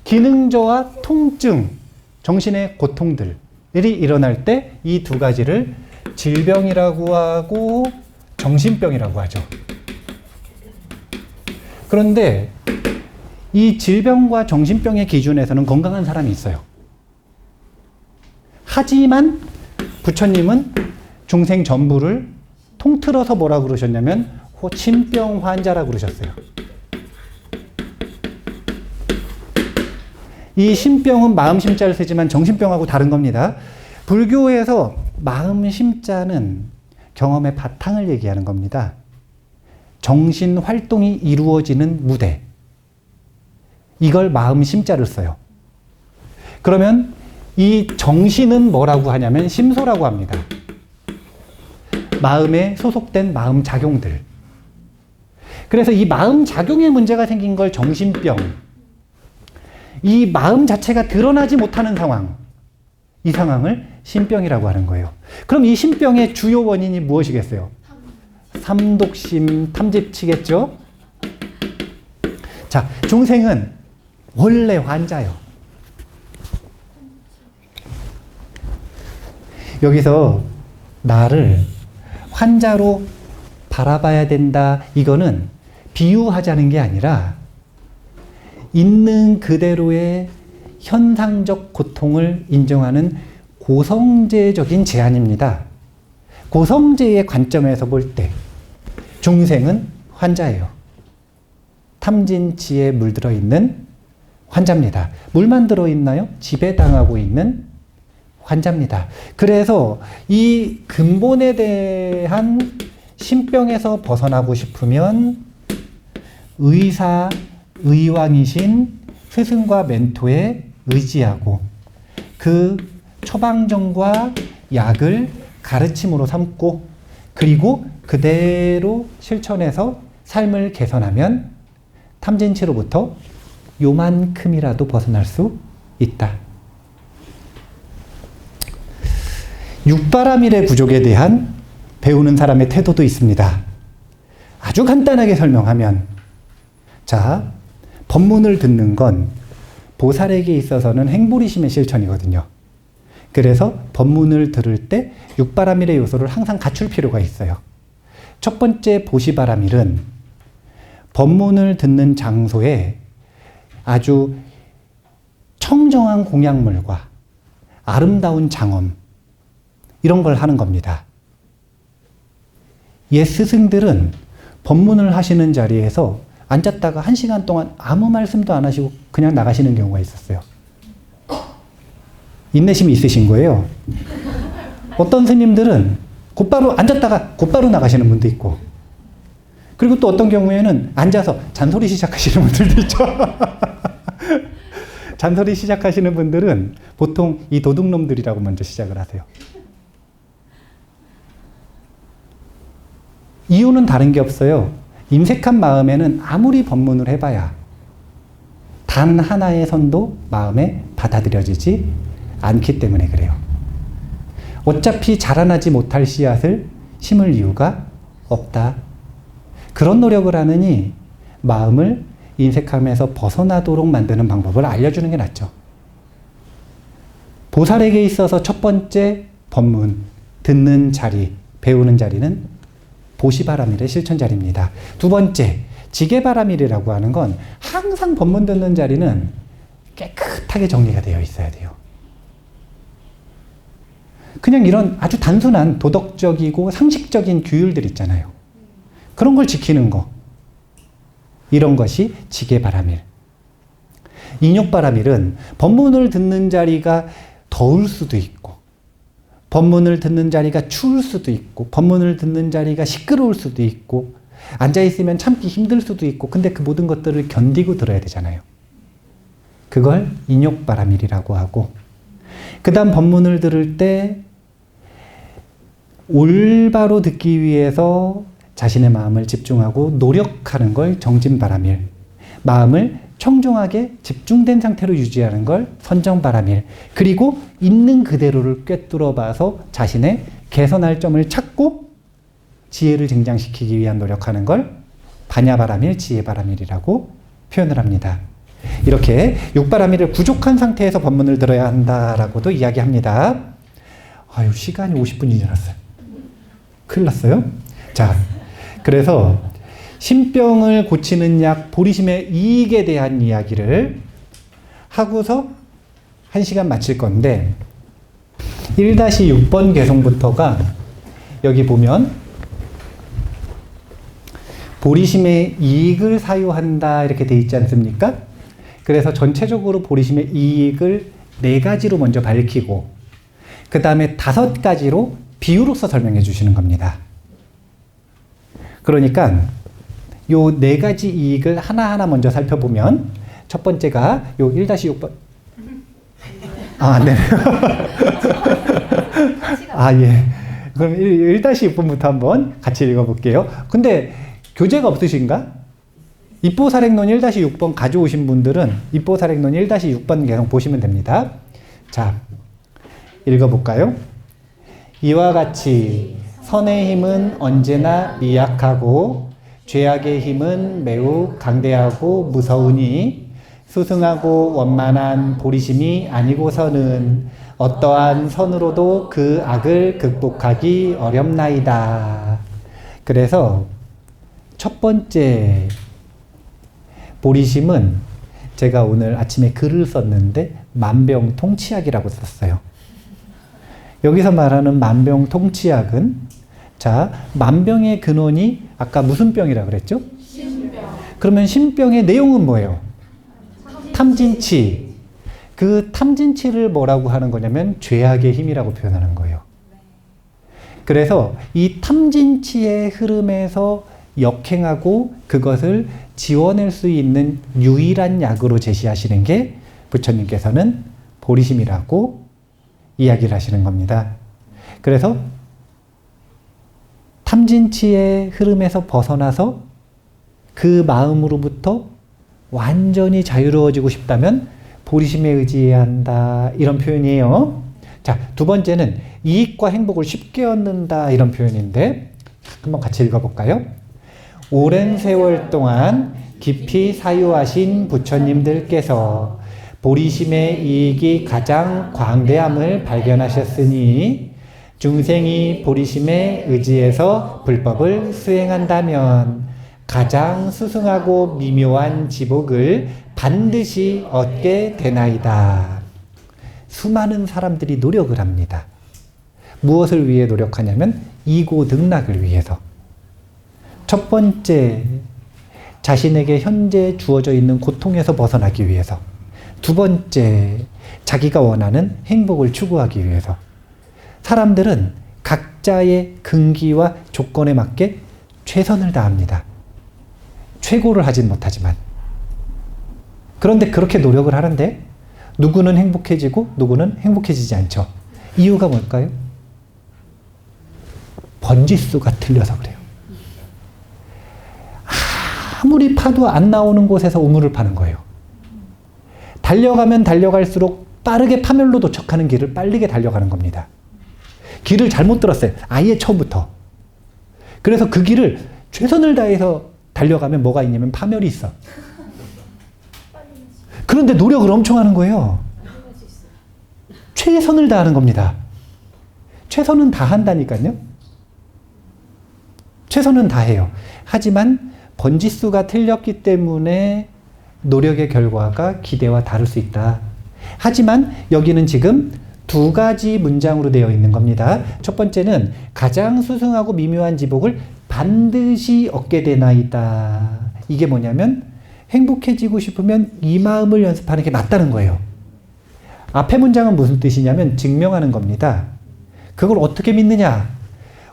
기능 저하, 통증, 정신의 고통들이 일어날 때 이 두 가지를 질병이라고 하고 정신병이라고 하죠. 그런데 이 질병과 정신병의 기준에서는 건강한 사람이 있어요. 하지만 부처님은 중생 전부를 통틀어서 뭐라고 그러셨냐면 신병 환자라고 그러셨어요. 이 신병은 마음 심자를 쓰지만 정신병하고 다른 겁니다. 불교에서 마음 심자는 경험의 바탕을 얘기하는 겁니다. 정신 활동이 이루어지는 무대. 이걸 마음 심자를 써요. 그러면 이 정신은 뭐라고 하냐면 심소라고 합니다. 마음에 소속된 마음 작용들. 그래서 이 마음 작용에 문제가 생긴 걸 정신병. 이 마음 자체가 드러나지 못하는 상황. 이 상황을 신병이라고 하는 거예요. 그럼 이 신병의 주요 원인이 무엇이겠어요? 삼독심, 탐집치겠죠? 자, 중생은 원래 환자예요. 여기서 나를 환자로 바라봐야 된다. 이거는 비유하자는 게 아니라 있는 그대로의 현상적 고통을 인정하는 고성제적인 제안입니다. 고성제의 관점에서 볼 때 중생은 환자예요. 탐진치에 물들어 있는 환자입니다. 물만 들어있나요? 지배당하고 있는 환자입니다. 그래서 이 근본에 대한 신병에서 벗어나고 싶으면 의사, 의왕이신 스승과 멘토에 의지하고 그 처방전과 약을 가르침으로 삼고 그리고 그대로 실천해서 삶을 개선하면 탐진치로부터 요만큼이라도 벗어날 수 있다. 육바라밀의 부족에 대한 배우는 사람의 태도도 있습니다. 아주 간단하게 설명하면 자, 법문을 듣는 건 보살에게 있어서는 행보리심의 실천이거든요. 그래서 법문을 들을 때 육바라밀의 요소를 항상 갖출 필요가 있어요. 첫 번째 보시바라밀은 법문을 듣는 장소에 아주 청정한 공약물과 아름다운 장엄 이런 걸 하는 겁니다. 옛 스승들은 법문을 하시는 자리에서 앉았다가 1시간 동안 아무 말씀도 안 하시고 그냥 나가시는 경우가 있었어요. 인내심이 있으신 거예요. 어떤 스님들은 곧바로 앉았다가 곧바로 나가시는 분도 있고 그리고 또 어떤 경우에는 앉아서 잔소리 시작하시는 분들도 있죠. 잔소리 시작하시는 분들은 보통 이 도둑놈들이라고 먼저 시작을 하세요. 이유는 다른 게 없어요. 임색한 마음에는 아무리 법문을 해봐야 단 하나의 선도 마음에 받아들여지지 않기 때문에 그래요. 어차피 자라나지 못할 씨앗을 심을 이유가 없다. 그런 노력을 하느니 마음을 인색함에서 벗어나도록 만드는 방법을 알려주는 게 낫죠. 보살에게 있어서 첫 번째 법문, 듣는 자리, 배우는 자리는 보시바라밀의 실천 자리입니다. 두 번째, 지게바라밀이라고 하는 건 항상 법문 듣는 자리는 깨끗하게 정리가 되어 있어야 돼요. 그냥 이런 아주 단순한 도덕적이고 상식적인 규율들 있잖아요. 그런 걸 지키는 거. 이런 것이 지게바라밀. 인욕바라밀은 법문을 듣는 자리가 더울 수도 있고, 법문을 듣는 자리가 추울 수도 있고, 법문을 듣는 자리가 시끄러울 수도 있고, 앉아있으면 참기 힘들 수도 있고, 근데 그 모든 것들을 견디고 들어야 되잖아요. 그걸 인욕바라밀이라고 하고, 그 다음 법문을 들을 때 올바로 듣기 위해서 자신의 마음을 집중하고 노력하는 걸 정진바라밀, 마음을 청중하게 집중된 상태로 유지하는 걸 선정바라밀, 그리고 있는 그대로를 꿰뚫어 봐서 자신의 개선할 점을 찾고 지혜를 증장시키기 위한 노력하는 걸 반야바라밀, 지혜바라밀이라고 표현을 합니다. 이렇게 육바라밀을 부족한 상태에서 법문을 들어야 한다라고도 이야기합니다. 아유, 시간이 50분이 지났어요. 큰일 났어요. 자, 그래서 신병을 고치는 약 보리심의 이익에 대한 이야기를 하고서 1시간 마칠 건데, 1-6번 개송부터가 여기 보면 보리심의 이익을 사유한다 이렇게 돼 있지 않습니까? 그래서 전체적으로 보리심의 이익을 4가지로 먼저 밝히고 그 다음에 5가지로 비유로서 설명해 주시는 겁니다. 그러니까 요 4가지 이익을 하나하나 먼저 살펴보면, 첫 번째가 요 1-6번. 아, 네. 아, 예. 그럼 1-6번부터 한번 같이 읽어볼게요. 근데 교재가 없으신가? 입보사rek론 1-6번 가져오신 분들은 입보사rek론 1-6번 계속 보시면 됩니다. 자, 읽어볼까요? 이와 같이 선의 힘은 언제나 미약하고 죄악의 힘은 매우 강대하고 무서우니 수승하고 원만한 보리심이 아니고서는 어떠한 선으로도 그 악을 극복하기 어렵나이다. 그래서 첫 번째 보리심은 제가 오늘 아침에 글을 썼는데 만병통치약이라고 썼어요. 여기서 말하는 만병통치약은, 자, 만병의 근원이 아까 무슨 병이라 그랬죠? 신병. 그러면 신병의 내용은 뭐예요? 탐진치. 그 탐진치를 뭐라고 하는 거냐면 죄악의 힘이라고 표현하는 거예요. 그래서 이 탐진치의 흐름에서 역행하고 그것을 지워낼 수 있는 유일한 약으로 제시하시는 게 부처님께서는 보리심이라고 이야기를 하시는 겁니다. 그래서 탐진치의 흐름에서 벗어나서 그 마음으로부터 완전히 자유로워지고 싶다면 보리심에 의지해야 한다, 이런 표현이에요. 자, 두 번째는 이익과 행복을 쉽게 얻는다, 이런 표현인데 한번 같이 읽어볼까요? 오랜 세월 동안 깊이 사유하신 부처님들께서 보리심의 이익이 가장 광대함을 발견하셨으니 중생이 보리심에 의지해서 불법을 수행한다면 가장 수승하고 미묘한 지복을 반드시 얻게 되나이다. 수많은 사람들이 노력을 합니다. 무엇을 위해 노력하냐면 이고등락을 위해서. 첫 번째, 자신에게 현재 주어져 있는 고통에서 벗어나기 위해서. 두 번째, 자기가 원하는 행복을 추구하기 위해서. 사람들은 각자의 근기와 조건에 맞게 최선을 다합니다. 최고를 하진 못하지만. 그런데 그렇게 노력을 하는데 누구는 행복해지고 누구는 행복해지지 않죠. 이유가 뭘까요? 번지수가 틀려서 그래요. 아무리 파도 안 나오는 곳에서 우물을 파는 거예요. 달려가면 달려갈수록 빠르게 파멸로 도착하는 길을 빠르게 달려가는 겁니다. 길을 잘못 들었어요. 아예 처음부터. 그래서 그 길을 최선을 다해서 달려가면 뭐가 있냐면 파멸이 있어. 그런데 노력을 엄청 하는 거예요. 최선을 다하는 겁니다. 최선은 다한다니까요. 최선은 다해요. 하지만 번지수가 틀렸기 때문에 노력의 결과가 기대와 다를 수 있다. 하지만 여기는 지금 두 가지 문장으로 되어 있는 겁니다. 첫 번째는 가장 수승하고 미묘한 지복을 반드시 얻게 되나이다. 이게 뭐냐면 행복해지고 싶으면 이 마음을 연습하는 게 맞다는 거예요. 앞에 문장은 무슨 뜻이냐면 증명하는 겁니다. 그걸 어떻게 믿느냐?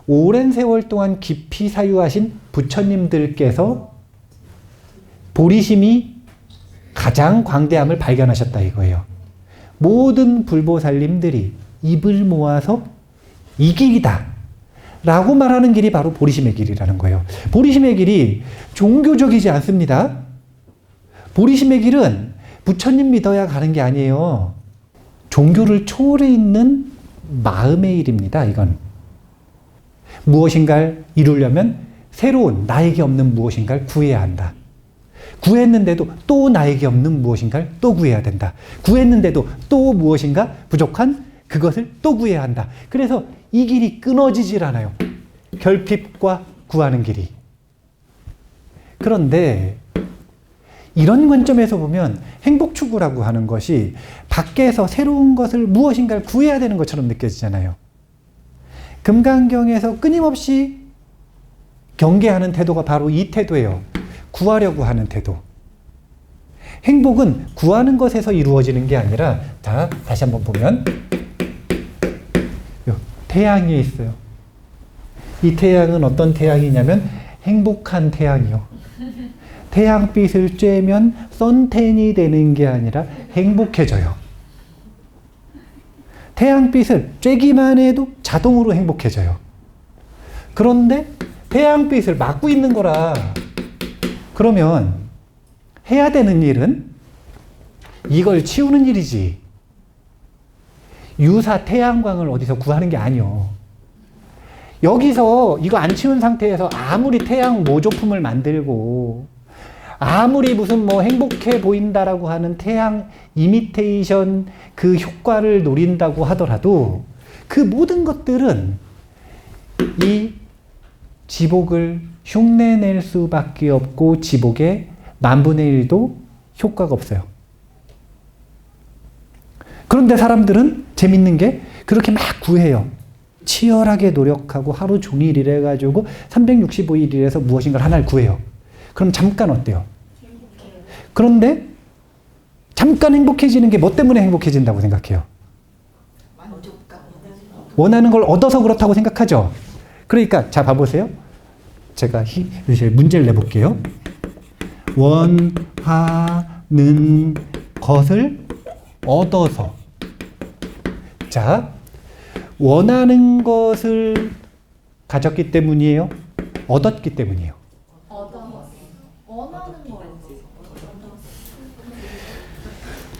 오랜 세월 동안 깊이 사유하신 부처님들께서 보리심이 가장 광대함을 발견하셨다 이거예요. 모든 불보살님들이 입을 모아서 이 길이다 라고 말하는 길이 바로 보리심의 길이라는 거예요. 보리심의 길이 종교적이지 않습니다. 보리심의 길은 부처님 믿어야 가는 게 아니에요. 종교를 초월해 있는 마음의 일입니다. 이건 무엇인가를 이루려면 새로운 나에게 없는 무엇인가를 구해야 한다. 구했는데도 또 나에게 없는 무엇인가를 또 구해야 된다. 구했는데도 또 무엇인가 부족한 그것을 또 구해야 한다. 그래서 이 길이 끊어지질 않아요. 결핍과 구하는 길이. 그런데 이런 관점에서 보면 행복 추구라고 하는 것이 밖에서 새로운 것을 무엇인가를 구해야 되는 것처럼 느껴지잖아요. 금강경에서 끊임없이 경계하는 태도가 바로 이 태도예요. 구하려고 하는 태도. 행복은 구하는 것에서 이루어지는 게 아니라, 자, 다시 한번 보면 태양이 있어요. 이 태양은 어떤 태양이냐면 행복한 태양이요. 태양빛을 쬐면 선텐이 되는 게 아니라 행복해져요. 태양빛을 쬐기만 해도 자동으로 행복해져요. 그런데 태양빛을 막고 있는 거라 그러면 해야 되는 일은 이걸 치우는 일이지. 유사 태양광을 어디서 구하는 게 아니요. 여기서 이거 안 치운 상태에서 아무리 태양 모조품을 만들고 아무리 무슨 뭐 행복해 보인다라고 하는 태양 이미테이션 그 효과를 노린다고 하더라도 그 모든 것들은 이 지복을 흉내낼 수밖에 없고 지복의 1/1000,000도 효과가 없어요. 그런데 사람들은 재밌는 게 그렇게 막 구해요. 치열하게 노력하고 하루 종일 일해가지고 365일 일해서 무엇인가를 하나를 구해요. 그럼 잠깐 어때요? 그런데 잠깐 행복해지는 게 뭐 때문에 행복해진다고 생각해요? 원하는 걸 얻어서 그렇다고 생각하죠? 그러니까 자 봐보세요. 제가 이제 문제를 내볼게요. 원하는 것을 얻어서. 자, 원하는 것을 가졌기 때문이에요? 얻었기 때문이에요?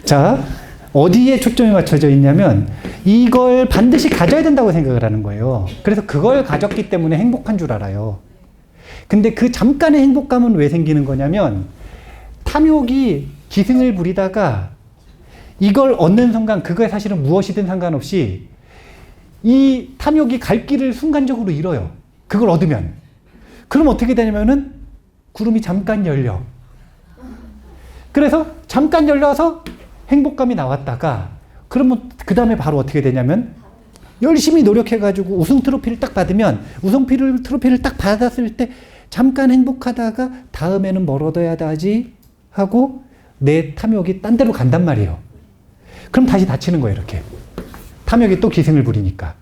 자, 어디에 초점이 맞춰져 있냐면 이걸 반드시 가져야 된다고 생각을 하는 거예요. 그래서 그걸 가졌기 때문에 행복한 줄 알아요. 근데 그 잠깐의 행복감은 왜 생기는 거냐면 탐욕이 기승을 부리다가 이걸 얻는 순간 그거에 사실은 무엇이든 상관없이 이 탐욕이 갈 길을 순간적으로 잃어요. 그걸 얻으면. 그럼 어떻게 되냐면은 구름이 잠깐 열려. 그래서 잠깐 열려서 행복감이 나왔다가 그러면 그 다음에 바로 어떻게 되냐면 열심히 노력해가지고 우승 트로피를 딱 받으면 우승 트로피를 딱 받았을 때 잠깐 행복하다가 다음에는 뭘 얻어야 하지 하고 내 탐욕이 딴 데로 간단 말이에요. 그럼 다시 다치는 거예요. 이렇게. 탐욕이 또 기승을 부리니까.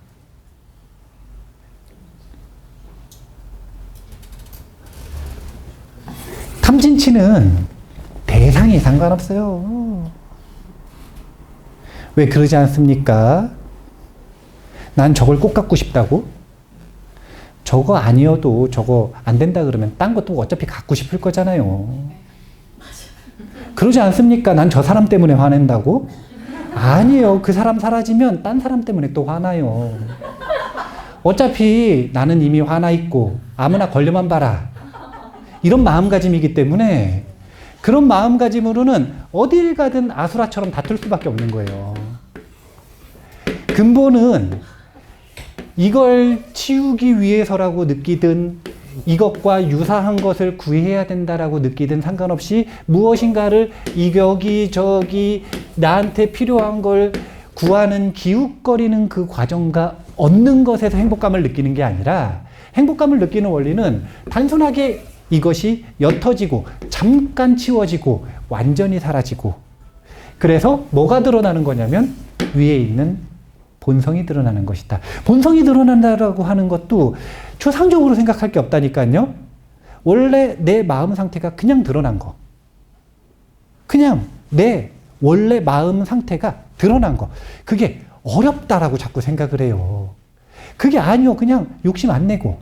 탐진치는 대상이 상관없어요. 왜 그러지 않습니까? 난 저걸 꼭 갖고 싶다고? 저거 아니어도 저거 안 된다 그러면 딴 것도 어차피 갖고 싶을 거잖아요. 그러지 않습니까? 난 저 사람 때문에 화낸다고? 아니에요. 그 사람 사라지면 딴 사람 때문에 또 화나요. 어차피 나는 이미 화나 있고 아무나 걸려만 봐라. 이런 마음가짐이기 때문에 그런 마음가짐으로는 어딜 가든 아수라처럼 다툴 수밖에 없는 거예요. 근본은 이걸 치우기 위해서라고 느끼든 이것과 유사한 것을 구해야 된다라고 느끼든 상관없이 무엇인가를 여기 저기 나한테 필요한 걸 구하는 기웃거리는 그 과정과 얻는 것에서 행복감을 느끼는 게 아니라 행복감을 느끼는 원리는 단순하게 이것이 옅어지고 잠깐 치워지고 완전히 사라지고 그래서 뭐가 드러나는 거냐면 위에 있는 본성이 드러나는 것이다. 본성이 드러난다라고 하는 것도 추상적으로 생각할 게 없다니까요. 원래 내 마음 상태가 그냥 드러난 거. 그냥 내 원래 마음 상태가 드러난 거. 그게 어렵다라고 자꾸 생각을 해요. 그게 아니요. 그냥 욕심 안 내고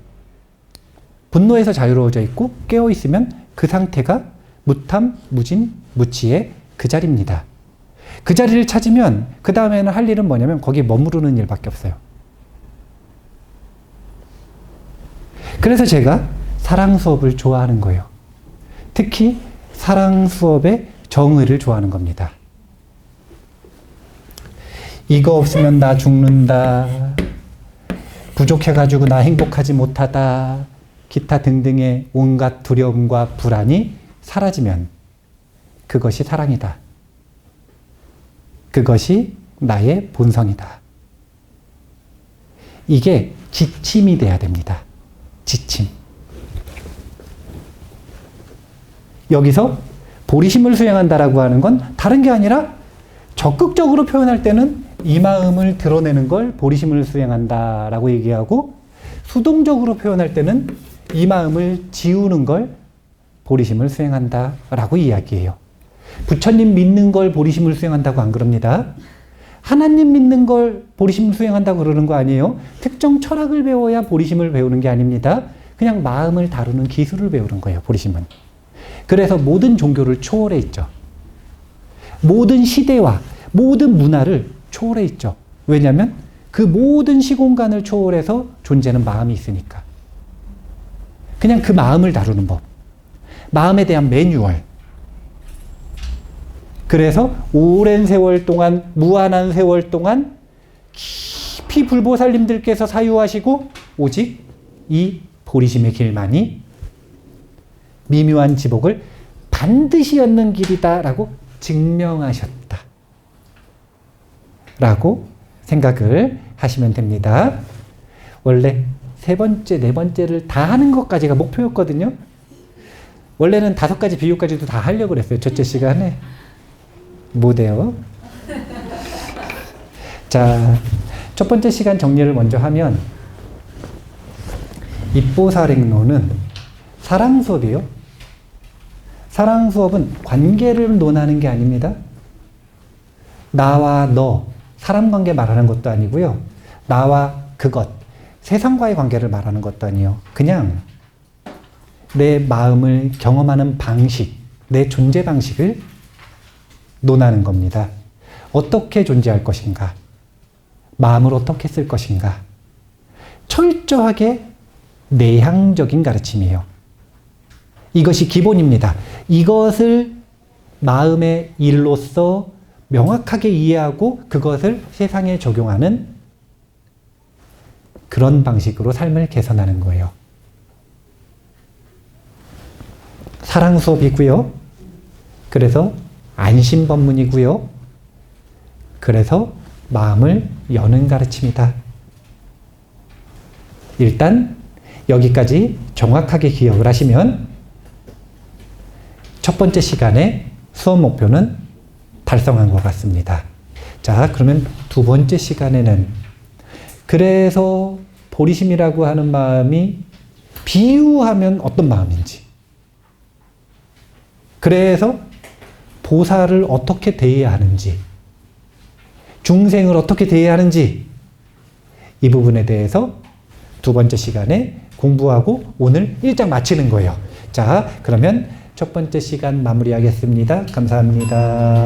분노에서 자유로워져 있고 깨어 있으면 그 상태가 무탐, 무진, 무치의 그 자리입니다. 그 자리를 찾으면 그 다음에는 할 일은 뭐냐면 거기에 머무르는 일밖에 없어요. 그래서 제가 사랑 수업을 좋아하는 거예요. 특히 사랑 수업의 정의를 좋아하는 겁니다. 이거 없으면 나 죽는다. 부족해가지고 나 행복하지 못하다. 기타 등등의 온갖 두려움과 불안이 사라지면 그것이 사랑이다. 그것이 나의 본성이다. 이게 지침이 돼야 됩니다. 지침. 여기서 보리심을 수행한다라고 하는 건 다른 게 아니라 적극적으로 표현할 때는 이 마음을 드러내는 걸 보리심을 수행한다라고 얘기하고 수동적으로 표현할 때는 이 마음을 지우는 걸 보리심을 수행한다라고 이야기해요. 부처님 믿는 걸 보리심을 수행한다고 안 그럽니다. 하나님 믿는 걸 보리심을 수행한다고 그러는 거 아니에요. 특정 철학을 배워야 보리심을 배우는 게 아닙니다. 그냥 마음을 다루는 기술을 배우는 거예요. 보리심은. 그래서 모든 종교를 초월해 있죠. 모든 시대와 모든 문화를 초월해 있죠. 왜냐하면 그 모든 시공간을 초월해서 존재는 마음이 있으니까. 그냥 그 마음을 다루는 법. 마음에 대한 매뉴얼. 그래서 오랜 세월 동안, 무한한 세월 동안 깊이 불보살님들께서 사유하시고 오직 이 보리심의 길만이 미묘한 지복을 반드시 얻는 길이다라고 증명하셨다. 라고 생각을 하시면 됩니다. 원래 세 번째, 네 번째를 다 하는 것까지가 목표였거든요. 원래는 5가지 비유까지도 다 하려고 그랬어요. 첫째 시간에. 못해요. 자, 첫 번째 시간 정리를 먼저 하면 입보살행론은 사랑 수업이에요. 사랑 수업은 관계를 논하는 게 아닙니다. 나와 너, 사람 관계 말하는 것도 아니고요. 나와 그것, 세상과의 관계를 말하는 것도 아니에요. 그냥 내 마음을 경험하는 방식, 내 존재 방식을 논하는 겁니다. 어떻게 존재할 것인가? 마음을 어떻게 쓸 것인가? 철저하게 내향적인 가르침이에요. 이것이 기본입니다. 이것을 마음의 일로서 명확하게 이해하고 그것을 세상에 적용하는 그런 방식으로 삶을 개선하는 거예요. 사랑 수업이고요. 그래서 안심법문이고요. 그래서 마음을 여는 가르침이다. 일단 여기까지 정확하게 기억을 하시면 첫 번째 시간의 수업 목표는 달성한 것 같습니다. 자, 그러면 두 번째 시간에는 그래서 보리심이라고 하는 마음이 비유하면 어떤 마음인지, 그래서 보살을 어떻게 대해야 하는지, 중생을 어떻게 대해야 하는지, 이 부분에 대해서 두 번째 시간에 공부하고 오늘 1장 마치는 거예요. 자, 그러면 첫 번째 시간 마무리하겠습니다. 감사합니다.